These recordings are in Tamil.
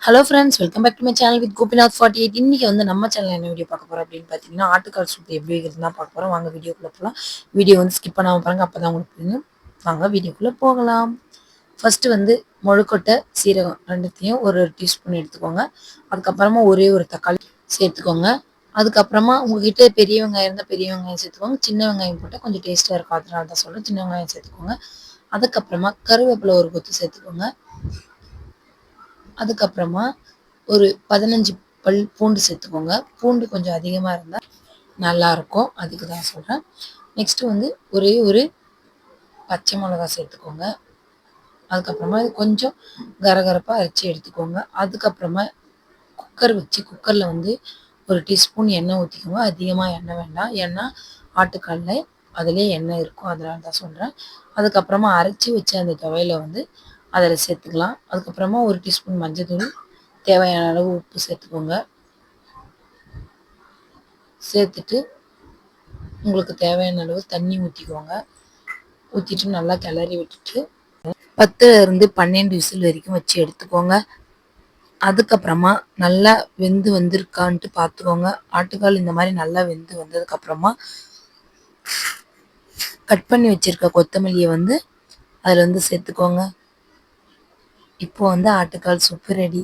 Hello friends, welcome back to my channel with Gopinath 48. இன்னைக்கு வந்து நம்ம சேனல் என்ன வீடியோ பார்க்க போறோம் அப்படின்னு பார்த்தீங்கன்னா, ஆட்டுக்கால் சூப் எப்படி வைக்கிறது தான் பார்க்க போறோம். வாங்க வீடியோக்குள்ள போகலாம். வீடியோ வந்து ஸ்கிப் பண்ணாமல் பாருங்க, அப்பதான் உங்களுக்கு புரியும். வாங்க வீடியோக்குள்ள போகலாம். ஃபர்ஸ்ட் வந்து முழுக்கொட்டை சீரகம் ரெண்டுத்தையும் ஒரு டீஸ்பூன் எடுத்துக்கோங்க. அதுக்கப்புறமா ஒரே ஒரு தக்காளி சேர்த்துக்கோங்க. அதுக்கப்புறமா உங்ககிட்ட பெரிய வெங்காயம் இருந்தால் பெரிய வெங்காயம் சேர்த்துக்கோங்க. சின்ன வெங்காயம் போட்டால் கொஞ்சம் டேஸ்ட்டாக இருக்கும், அதனால தான் சொல்கிறேன். சின்ன வெங்காயம் சேர்த்துக்கோங்க. அதுக்கப்புறமா கருவேப்பிலை ஒரு கொத்து சேர்த்துக்கோங்க. அதுக்கப்புறமா ஒரு 15 பல் பூண்டு சேர்த்துக்கோங்க. பூண்டு கொஞ்சம் அதிகமாக இருந்தால் நல்லாயிருக்கும், அதுக்கு தான் சொல்கிறேன். நெக்ஸ்ட்டு வந்து ஒரே ஒரு பச்சை மிளகா சேர்த்துக்கோங்க. அதுக்கப்புறமா இது கொஞ்சம் கரகரப்பாக அரைச்சி எடுத்துக்கோங்க. அதுக்கப்புறமா குக்கர் வச்சு குக்கரில் வந்து ஒரு டீஸ்பூன் எண்ணெய் ஊற்றிக்கோங்க. அதிகமாக எண்ணெய் வேண்டாம், ஏன்னா ஆட்டுக்காலில் அதிலே எண்ணெய் இருக்கும், அதனால தான் சொல்கிறேன். அதுக்கப்புறமா அரைச்சி வச்ச அந்த துவையில வந்து அதில் சேர்த்துக்கலாம். அதுக்கப்புறமா ஒரு டீஸ்பூன் மஞ்சள், தேவையான அளவு உப்பு சேர்த்துக்கோங்க. சேர்த்துட்டு உங்களுக்கு தேவையான அளவு தண்ணி ஊற்றிக்கோங்க. ஊற்றிட்டு நல்லா கிளறி விட்டுட்டு 10 to 12 விசில் வரைக்கும் வச்சு எடுத்துக்கோங்க. அதுக்கப்புறமா நல்லா வெந்து வந்திருக்கான்ட்டு பார்த்துக்கோங்க. ஆட்டுக்கால் இந்த மாதிரி நல்லா வெந்து வந்ததுக்கப்புறமா கட் பண்ணி வச்சிருக்க கொத்தமல்லியை வந்து அதில் வந்து சேர்த்துக்கோங்க. இப்போ வந்து ஆட்டுக்கால் சூப்பு ரெடி.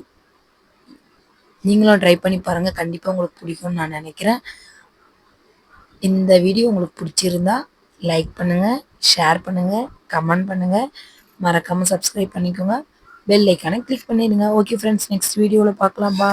நீங்களும் ட்ரை பண்ணி பாருங்கள், கண்டிப்பாக உங்களுக்கு பிடிக்கும்னு நான் நினைக்கிறேன். இந்த வீடியோ உங்களுக்கு பிடிச்சிருந்தா லைக் பண்ணுங்கள், ஷேர் பண்ணுங்கள், கமெண்ட் பண்ணுங்கள், மறக்காமல் சப்ஸ்கிரைப் பண்ணிக்கோங்க. பெல் ஐக்கானை கிளிக் பண்ணிடுங்க. ஓகே ஃப்ரெண்ட்ஸ், நெக்ஸ்ட் வீடியோவில் பார்க்கலாம். பா.